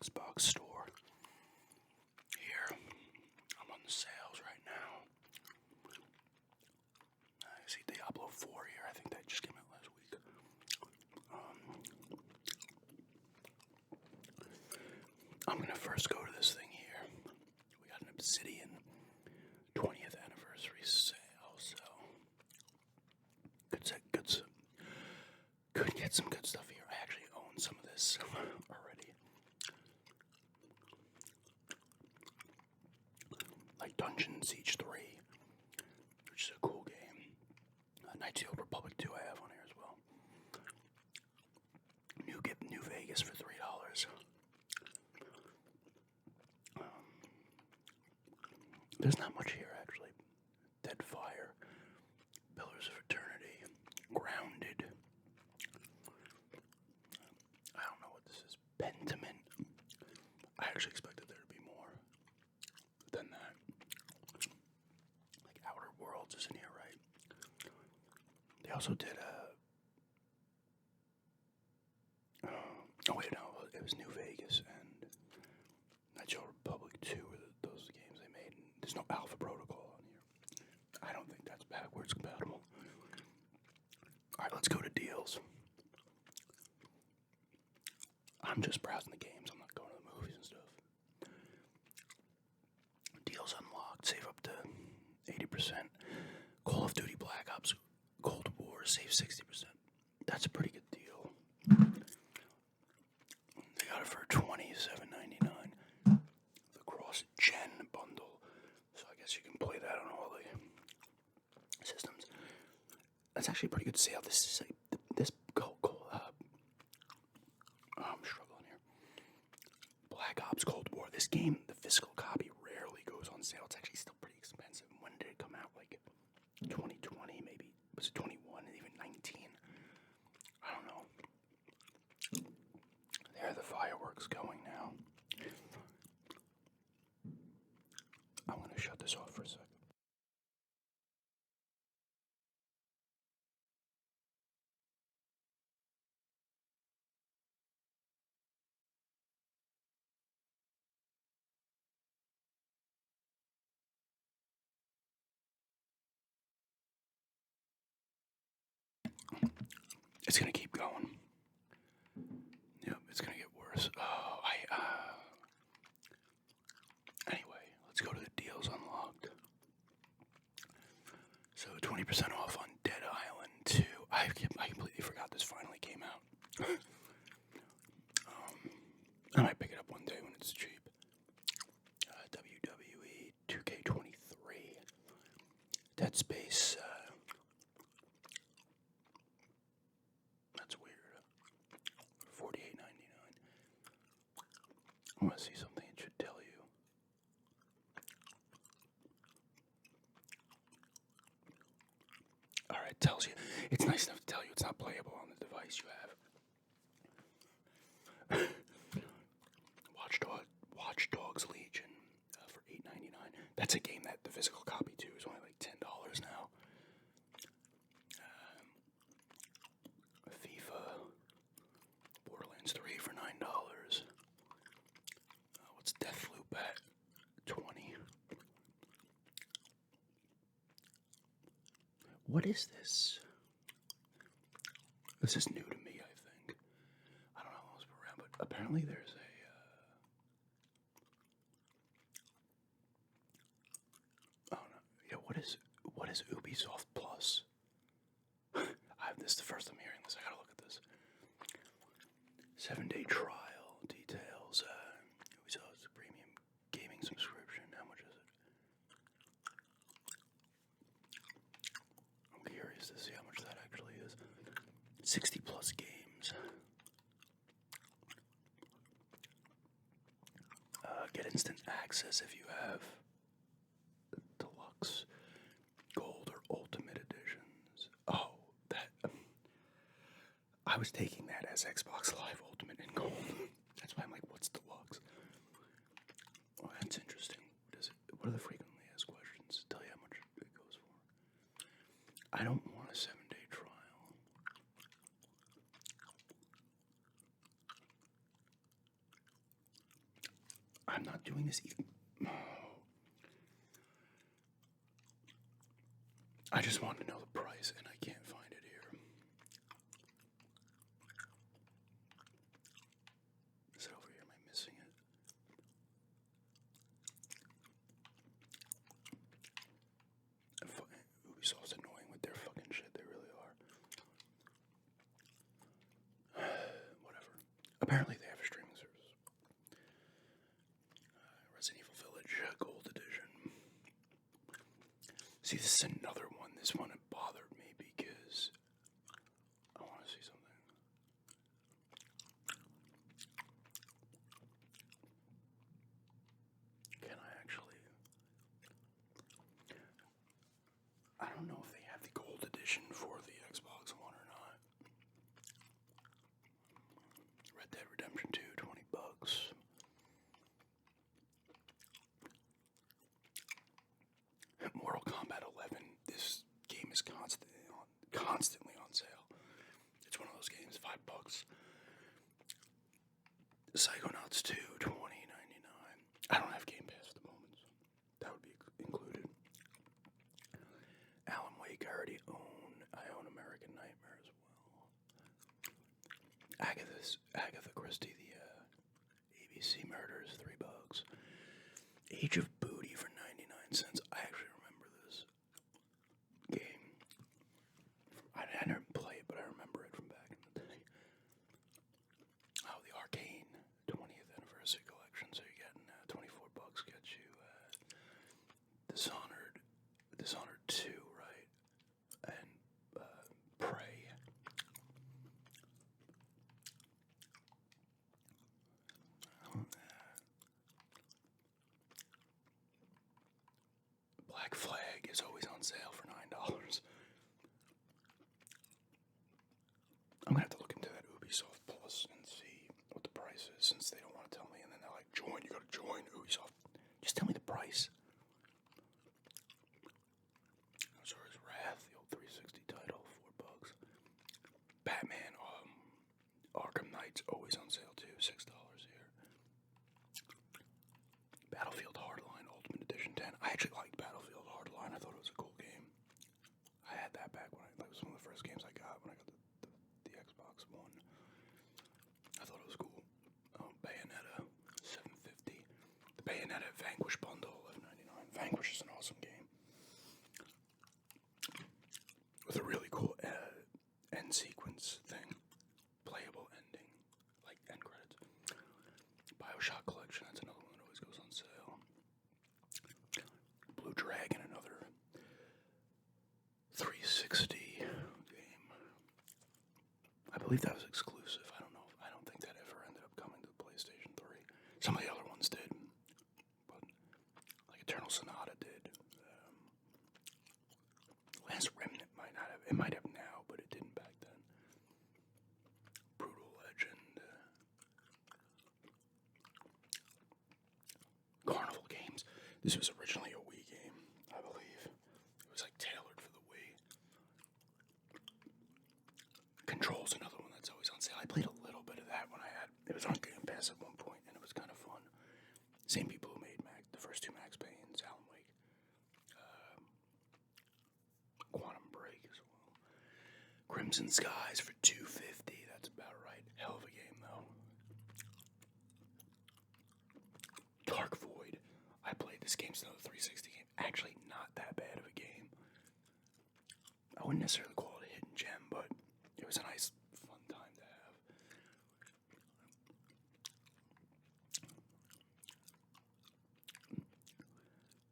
Xbox store. Here, I'm on the sales right now. I see Diablo 4 here. I think that just came out last week. I'm gonna first go to this thing here. We got an Obsidian 20th anniversary sale, so could get some good stuff here. I actually own some of this already. Like Dungeon Siege 3, which is a cool game. Knights of the Old Republic 2 I have on here as well. New Vegas for $3. There's not much here actually. Dead Fire, Pillars of Eternity, Grounded. I don't know what this is. Pentiment. I actually expected there to be more than that. Like Outer Worlds is in here, right? They also did oh wait, no, it was New Vegas and Knights of the Republic 2 were those games they made. And there's no Alpha Protocol on here. I don't think that's backwards compatible. Alright, let's go to deals. I'm just browsing the games, I'm not going to the movies and stuff. Deals unlocked, save up to 80%. Call of Duty Black Ops Cold War, save 60%. That's a pretty good deal. They got it for $27.99. The cross-gen bundle. So I guess you can play that on all the systems. That's actually a pretty good sale. This is I'm struggling here. Black Ops Cold War. This game, the physical copy, rarely goes on sale. It's actually still pretty expensive. When did it come out? Like 2020, maybe? Was it 21? Even 19? I don't know. There are the fireworks going now. I'm going to shut this off for a second. It's going to keep going. Yep, it's going to get worse. Anyway, let's go to the deals unlocked. So 20% off on Dead Island 2. I completely forgot this finally came out. I might pick it up one day when it's cheap. WWE 2K23. Dead Space. That's weird. $48.99. I want to see something it should tell you. Alright, it tells you. It's nice enough to tell you it's not playable on the device you have. Watch Dogs Legion for $8.99. That's a game that the physical copy too is only like $10 now. FIFA, Borderlands 3 for $9. What's Deathloop at? $20. What is this? This is new to me, I think. I don't know how long it's been around, but apparently there's a what is Ubisoft Plus? This is the first I'm hearing this. I gotta look at this. 7-day trial details. Ubisoft's a premium gaming subscription. How much is it? I'm curious to see how much that actually is. 60 plus games. Get instant access if you have deluxe, gold, or ultimate editions. Oh, that. I was taking that as Xbox Live Ultimate and Gold. That's why I'm like, what's deluxe? Oh, that's interesting. What is it? What are the frequently asked questions? Tell you how much it goes for. I don't want a 7-day trial. I'm not doing this even. I just wanted to know the price, and I can't find it here. Is it over here? Am I missing it? Ubisoft's annoying with their fucking shit. They really are. Whatever. Apparently they have a streaming service. Resident Evil Village Gold Edition. See, this is another one. This one bothered me because I want to see something. Can I actually? I don't know if they have the Gold Edition for the Xbox One or not. Red Dead Redemption 2, $20. Mortal Kombat 11. This game is constantly on sale. It's one of those games, $5. Psychonauts 2, $20.99. I don't have Game Pass at the moment, so that would be included. Alan Wake I already own. I own American Nightmare as well. Agatha Christie, the ABC Murders, $3. Age of Booty for 99 cents. I actually remember this game. I didn't play it, but I remember it from back in the day. Oh, the Arcane 20th Anniversary Collection. So you're getting $24 gets you Dishonored 2, right? And Prey. Black Flag is always on sale for $9. I'm gonna have to look into that Ubisoft Plus and see what the price is, since they don't want to tell me, and then they're like, join, you gotta join Ubisoft. Just tell me the price. Azura's Wrath, the old 360 title, $4. Batman, Arkham Knight's always on sale too, $6 here. Battlefield Hardline Ultimate Edition 10. I actually liked Battlefield Hardline. I thought it was a cool game. I had that back when that was one of the first games I got when I got the Xbox One. I thought it was cool. Bayonetta, $7.50. The Bayonetta Vanquish bundle, $11.99. Vanquish is an awesome game with a really cool end sequence thing, playable ending, like end credits. BioShock Collection, that's another one that always goes on sale. Blue Dragon, another 360 game. I believe that was exclusive. I don't think that ever ended up coming to the PlayStation 3. Some of the other ones did, but like Eternal Sonata did. Last Remnant might not have. It might have now, but it didn't back then. Brutal Legend. Carnival Games. This was originally a Wii game, I believe. It was like tailored for the Wii. Control's another one that's always on sale. I played a little bit of that when it was on Game Pass at one point, and it was kind of fun. Same people who made the first two Max Paynes, Alan Wake, Quantum Break as well. Crimson Skies for $2.50. That's about right. Hell of a game though. Dark Void. I played this game, it's another 360 game. Actually, not that bad of a game. I wouldn't necessarily call it a hidden gem, but it was a nice, fun time to have.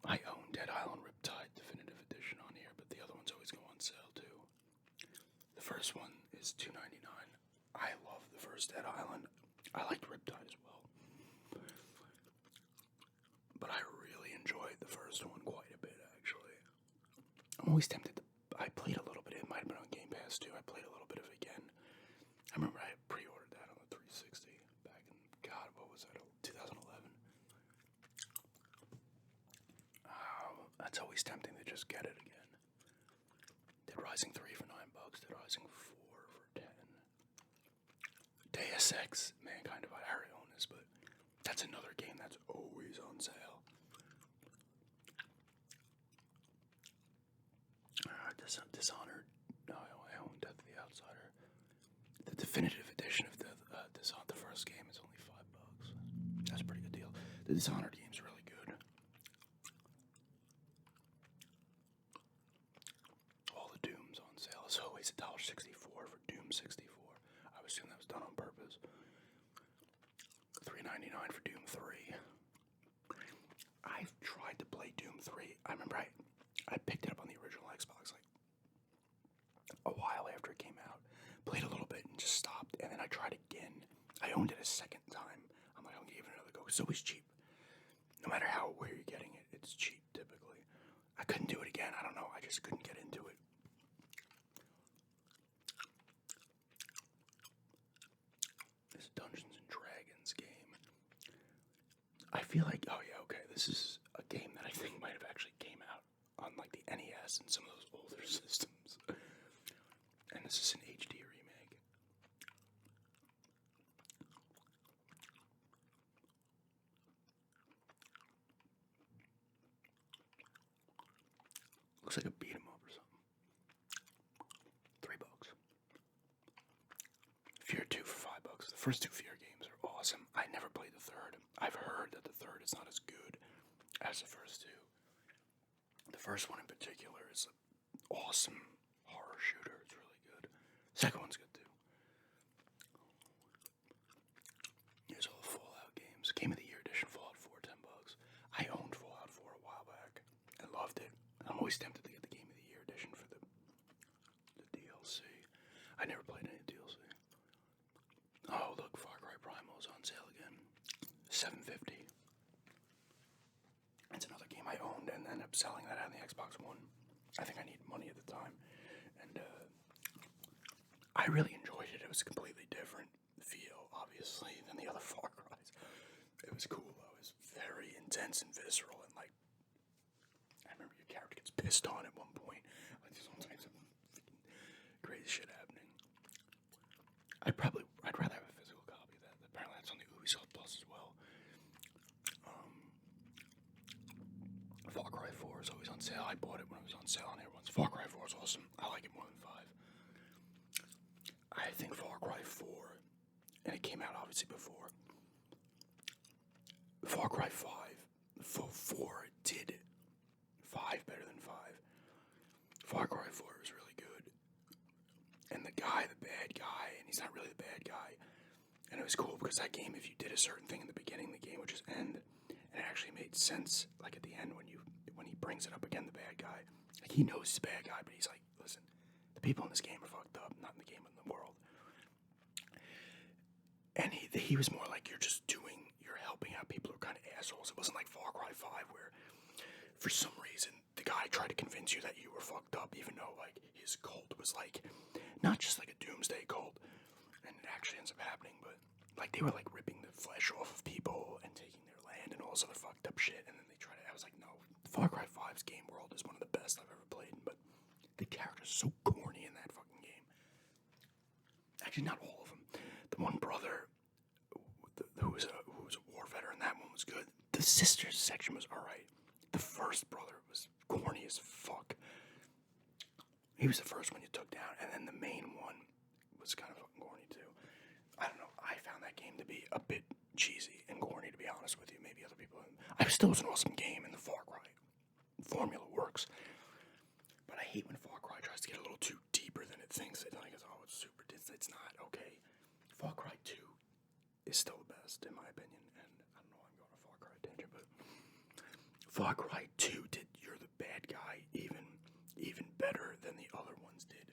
I own Dead Island Riptide Definitive Edition on here, but the other ones always go on sale too. The first one is $2.99. I love the first Dead Island. I liked Riptide as well, but I really enjoyed the first one quite a bit, actually. I'm always tempted to. I played a little bit. It might have been on Game Pass too. I played a little bit of it again. I remember I pre-ordered that on the 360 back in, God, what was that? 2011. That's always tempting to just get it again. Dead Rising 3 for $9. Dead Rising 4 for $10. Deus Ex, Mankind Divided. I already own this, but That's another game that's always on sale. Dishonored. No, I own Death of the Outsider. The definitive edition of Dishonored, the first game, is only $5. That's a pretty good deal. The Dishonored game's really good. All the Dooms on sale. It's always $1.64 for Doom 64. I would assume that was done on purpose. $3.99 for Doom 3. I've tried to play Doom 3. I remember I picked it up on the original Xbox like a while after it came out. Played a little bit and just stopped, and then I tried again. I owned it a second time. I'm like, I'm gonna give it another go. It's always cheap. No matter where you're getting it, it's cheap typically. I couldn't do it again. I don't know. I just couldn't get into it. This Dungeons and Dragons game. I feel like, oh yeah, okay, this is a game that I think might have actually came out on like the NES and some of those older systems. And this is an HD remake. Looks like a beat 'em up or something. $3. Fear 2 for $5. The first two Fear games are awesome. I never played the third. I've heard that the third is not as good as the first two. The first one in particular is an awesome horror shooter. It's really good. Second one's good too. Here's all the Fallout games. Game of the Year edition Fallout 4, $10. I owned Fallout 4 a while back. I loved it. I'm always tempted to get the Game of the Year edition for the DLC. I never played any DLC. Oh, look, Far Cry Primal's on sale again. $7.50. It's another game I owned and ended up selling that on the Xbox One. I think I needed money at the time. And I really enjoyed it. It was a completely different feel, obviously, than the other Far Cries. It was cool, though. It was very intense and visceral. And, like, I remember your character gets pissed on at one point. Like, there's all types of crazy shit happening. I'd rather have a physical copy of that. Apparently that's on the Ubisoft Plus as well. Far Cry 4 is always on sale. I bought it when it was on sale on everyone's. Far Cry 4 is awesome. I like it more than 5. I think Far Cry 4, and it came out obviously before. Far Cry 5, 4 did 5 better than 5. Far Cry 4 was really good. And the bad guy, and he's not really the bad guy. And it was cool because that game, if you did a certain thing in the beginning, the game would just end. And it actually made sense, like at the end when he brings it up again, the bad guy. Like he knows he's a bad guy, but he's like, listen, the people in this game are fucked up, not in the game, but in the world. And he was more like, you're helping out people who are kind of assholes. It wasn't like Far Cry 5 where, for some reason, the guy tried to convince you that you were fucked up, even though, like, his cult was, like, not just like a doomsday cult, and it actually ends up happening, but, like, they were, like, ripping the flesh off of people and taking their land and all this other fucked up shit, and then they tried to, I was like, no, Far Cry 5's game world is one of the best I've ever played, but the characters are so corny in that fucking game. Actually, not all of them. The one brother who was a war veteran, that one was good. The sisters section was alright. The first brother was corny as fuck. He was the first one you took down, and then the main one was kind of fucking corny too. I don't know. I found that game to be a bit cheesy and corny, to be honest with you. Maybe other people. Still was an awesome game, and the Far Cry formula works. But I hate when Far Cry tries to get a little too deeper than it thinks. It's like, oh, it's super. It's not okay. Far Cry 2 is still the best, in my opinion. And I don't know why I'm going on a Far Cry tangent, but Far Cry 2 did You're the Bad Guy even better than the other ones did.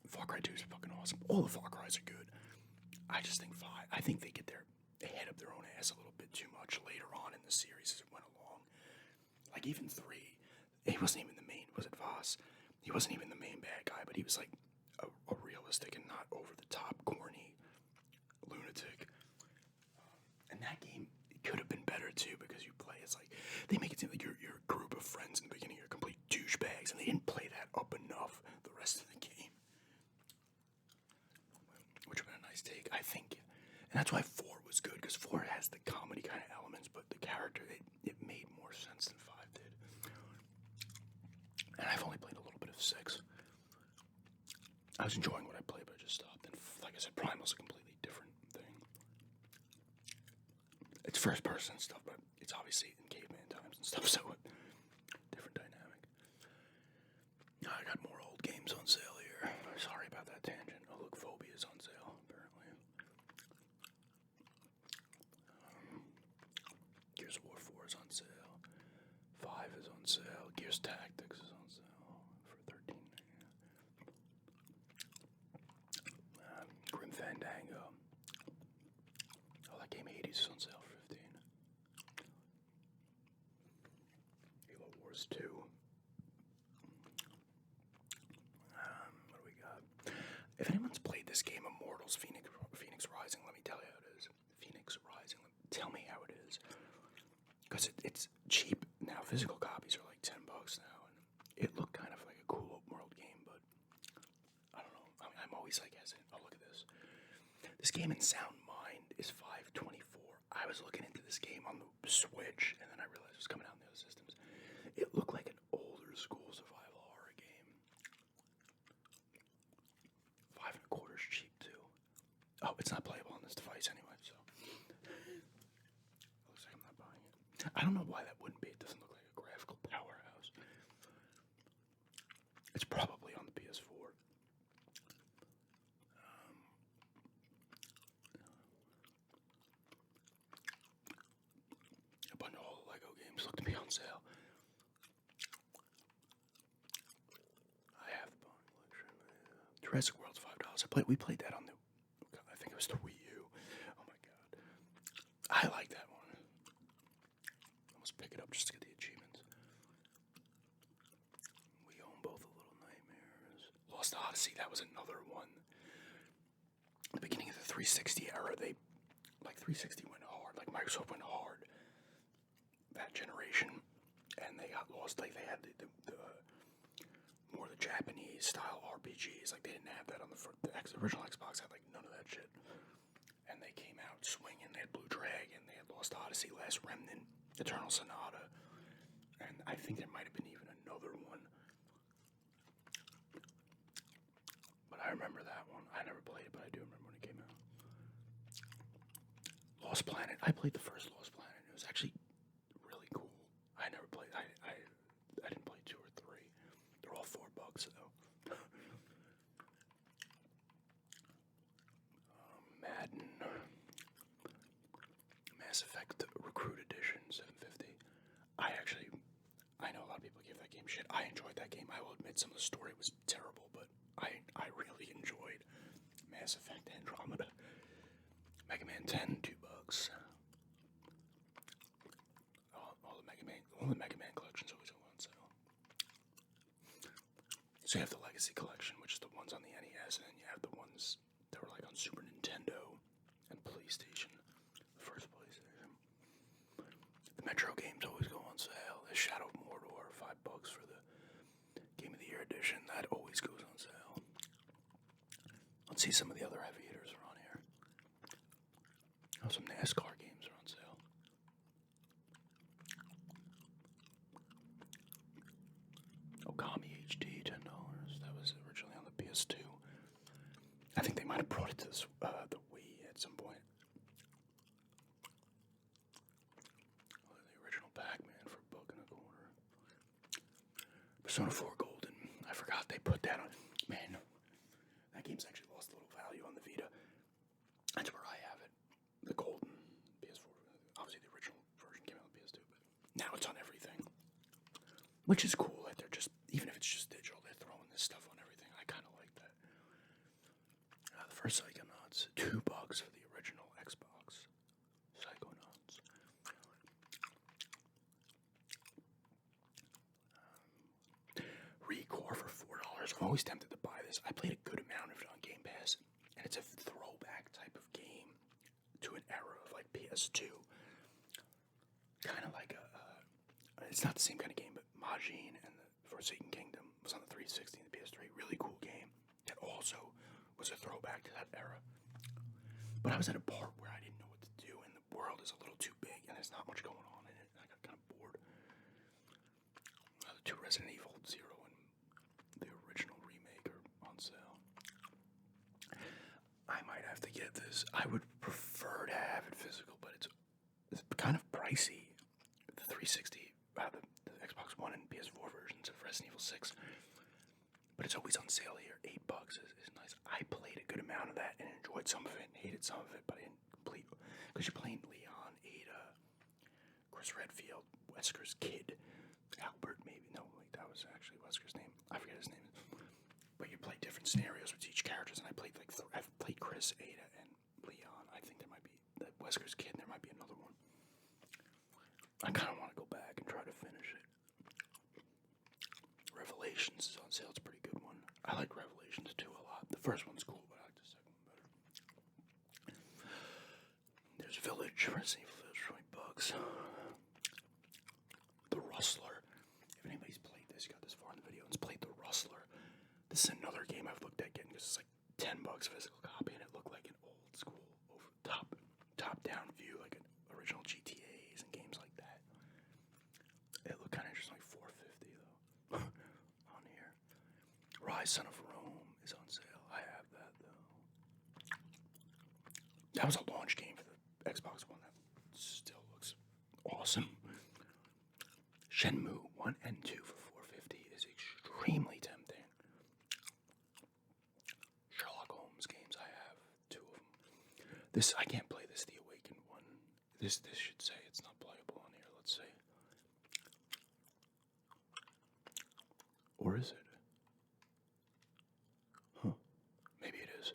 Far Cry 2 is fucking awesome. All the Far Cries are good. I just think 5, I think they get they head up their own ass a little bit too much later on in the series as it went along. Like even 3, he wasn't even the main, was it Voss? He wasn't even the main bad guy, but he was like a realistic and not over the top, corny lunatic. And that game could have been better too, because you play, it's like, they make it seem like you're a group of friends in the beginning, you're complete douchebags, and they didn't play that up enough the rest of the game. Which would have been a nice take, I think. And that's why 4 was good, because 4 has the comedy kind of elements, but the character, it made more sense than 5 did. And I've only played a little bit of 6. I was enjoying what I played, but I just stopped. And like I said, Primal's a completely different thing. It's first person stuff, but it's obviously in caveman times and stuff, so different dynamic. I got more old games on sale here. Sorry about that tangent. Oh, look, Phobia's on sale, apparently. Gears of War 4 is on sale. 5 is on sale. Gears Tactics is on sale for $13.99. Grim Fandango. Oh, that game Hades is on sale for $15. Halo Wars 2. What do we got? If anyone's played this game, Immortals Phoenix Rising, let me tell you how it is. Phoenix Rising, tell me how it is. Because it's cheap now. Physical copies are like $10 now, and it looked kind of like a cool open world game, but I don't know. I mean, I'm always like hesitant. Oh, look at this. This game in Sound Mind is $5.24. I was looking into this game on the Switch, and then I realized it was coming out on the other systems. It looked like an older school survival horror game. $5.25 is cheap too. Oh, it's not playable on this device anyway, so looks like I'm not buying it. I don't know why that wouldn't be. It doesn't look like a graphical powerhouse. It's probably on the PS4. A bunch of all the Lego games look to be on sale. I have the Bond collection. Jurassic World's $5. We played that on the, I think it was the Wii U. Oh my god, I like that one. I must pick it up just to get the achievements. We own both of Little Nightmares. Lost Odyssey, that was another one. At the beginning of the 360 era, 360 went hard. Like Microsoft went hard that generation, and they got lost. Like they had the more the Japanese style RPGs. Like they didn't have that on the original Xbox. Had like none of that shit. And they came out swinging. They had Blue Dragon. They had Lost Odyssey, Last Remnant, Eternal Sonata, and I think there might have been even another one. But I remember that one. I never played it, but I do remember when it came out. Lost Planet. I played the first Lost Planet. It was actually really cool. I never played. I didn't play 2 or 3. They're all $4 though. Madden. Mass Effect Recruit Edition, $7.50. I know a lot of people give that game shit. I enjoyed that game. I will admit some of the story was terrible, but I really enjoyed Mass Effect Andromeda. Mega Man 10, $2. All the Mega Man collections always go on sale. So you have the Legacy Collection, which is the ones on the NES, and then you have the ones that were like on Super Nintendo and PlayStation. The first PlayStation. The Metro games always go on sale. There's Shadow of Mordor, $5 for the Game of the Year edition. That always goes on sale. Let's see, some of the other heavy hitters are on here. Oh, some NASCAR games are on sale. Okami HD, $10. That was originally on the PS2. I think they might have brought it to the Wii at some point. Oh, the original Pac-Man for $1.25. Persona 4 Golden. I forgot they put that on. Man, that game's actually lost a little value on the Vita. That's where I have it. The Golden PS4. Obviously, the original version came out on PS2, but now it's on everything. Which is cool that they're just, even if it's just digital, they're throwing this stuff on everything. I kind of like that. The first Psychonauts, $2 for the original Xbox. Psychonauts. Recore for $4. I'm always tempted to buy this. I played a good amount of it on Game Pass, and it's a throwback type of game to an era of like PS2. Kind of like it's not the same kind of game, but Majin and the Forsaken Kingdom was on the 360 and the PS3. Really cool game that also was a throwback to that era. But I was at a part where I didn't know what to do, and the world is a little too big, and there's not much going on in it. And I got kind of bored. The two Resident Evil 0 and the original remake are on sale. I might have to get this. I would prefer to have it physical, but it's kind of pricey. The 360, the Xbox One and PS4 versions of Resident Evil 6. But it's always on sale here. $8 is nice. I played a good amount of that and enjoyed some of it and hated some of it, but I didn't complete. Because you're playing Leon, Ada, Chris Redfield, Wesker's kid, Albert, maybe. No, wait, that was actually Wesker's name. I forget his name. But you play different scenarios with each characters, and I played I've played Chris, Ada, and Leon. I think there might be the Wesker's kid, and there might be another one. I kind of want to go back and try to finish it. Revelations is on sale. It's a pretty good one. I like Revelations 2 a lot. The first one's cool, but I like the second one better. There's Village, Resident Evil Village, $20. The Rustler. If anybody's played this, got this far in the video, and played The Rustler, this is another game I've looked at getting because it's like $10 physical copy, and it looked like an old school over top-down view, like an original GTAs and games like that. It looked kind of interesting, like $4.50 though. On here, Rise Son of Rome is on sale. I have that though. That was a launch game for the Xbox One. That still looks awesome. Shenmue 1 and 2 for $4.50 is extremely tempting. Sherlock Holmes games, I have 2 of them. This, I can't play this, the Awakened one. This should say it's not playable on here. Let's see. Or is it? Huh. Maybe it is.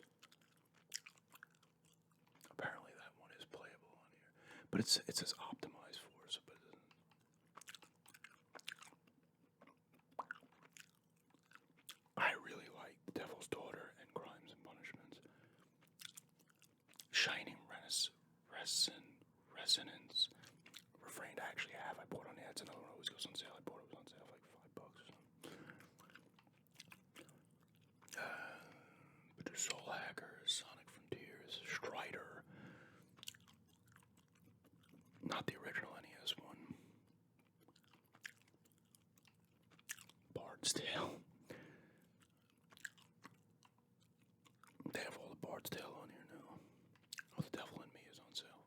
Apparently that one is playable on here. But it says optimized for, so but it doesn't. I really like The Devil's Daughter and Crimes and Punishments. Shining Resonance. Refrained I actually have. I bought on the ads. Another one always goes on sale. I bought it was on sale for like $5 or something. But there's Soul Hackers, Sonic Frontiers, Strider. Not the original NES one. Bard's Tale. They have all the Bard's Tale on here now. Oh, The Devil in Me is on sale.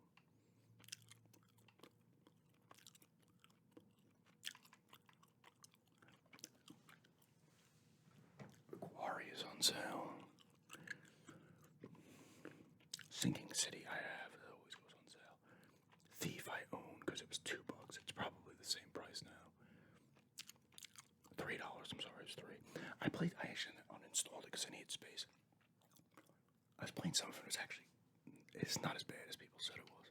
Quarry is on sale. Sinking City I have. It always goes on sale. Thief I own because it was $2. It's probably the same price now. $3. I'm sorry, it's $3. I actually uninstalled it because I needed space. I was playing some of it. It's not as bad as people said it was.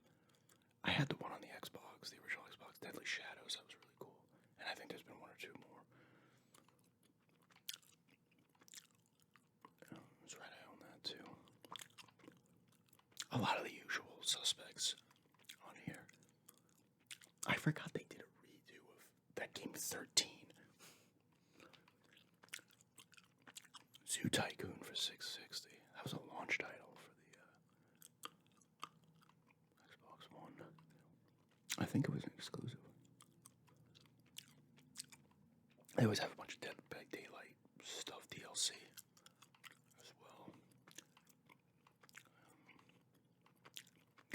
I had the one on the Xbox, the original Xbox, Deadly Shadows. That was really cool. And I think there's been 1 or 2 more. That's right, I own that too. A lot of the usual suspects on here. I forgot they did a redo of that game 13. Zoo Tycoon for $6.60. That was a launch title for the Xbox One. I think it was an exclusive. They always have a bunch of Dead by Daylight stuff, DLC, as well.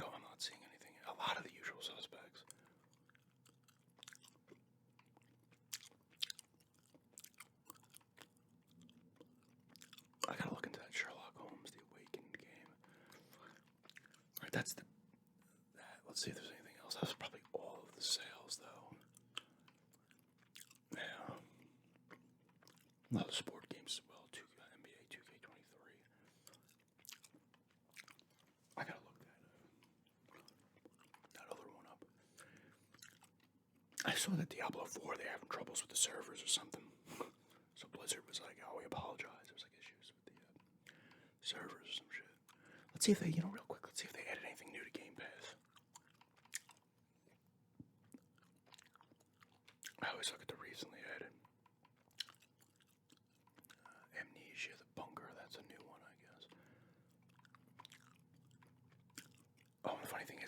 No, I'm not seeing anything. A lot of the usual suspects. I gotta look into that Sherlock Holmes, The Awakened game. Alright, that's that. Let's see if there's anything else. That's probably all of the sales, though. Yeah. A lot of sport games as well. NBA 2K23. I gotta look that other one up. I saw that Diablo 4, they're having troubles with the servers or something. So Blizzard was like, oh, we apologize. There's like issues with the servers or some shit. Let's see if they, real quick, let's see if they added anything new to Game Pass. I always look at the recently added. Amnesia, The Bunker, that's a new one, I guess.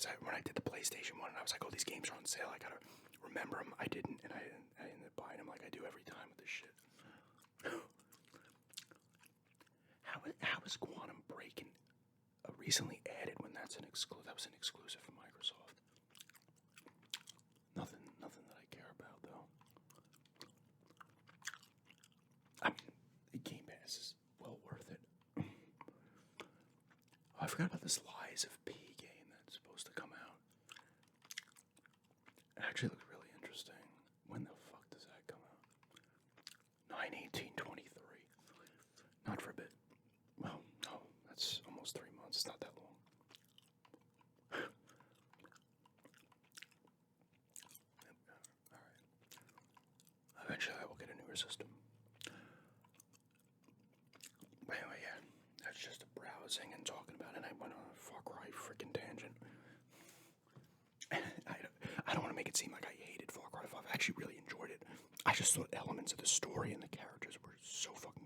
is when I did the PlayStation 1, and I was like, oh, these games are on sale, I gotta remember them. I didn't, and I ended up buying them like I do every time with this shit. How is Quantum Break recently added when that was an exclusive for Microsoft? Nothing that I care about though. I mean, the Game Pass is well worth it. Oh, I forgot about this Lies of P game that's supposed to come out. It actually looks really interesting. When the fuck does that come out? 9/18/23. Not for a bit. Well, no, that's almost 3 months. It's not that long. Alright. Eventually I will get a newer system. But anyway, yeah. That's just browsing and talking about it. And I went on a Far Cry freaking tangent. I don't want to make it seem like I hated Far Cry 5. I actually really enjoyed it. I just thought elements of the story and the characters were so fucking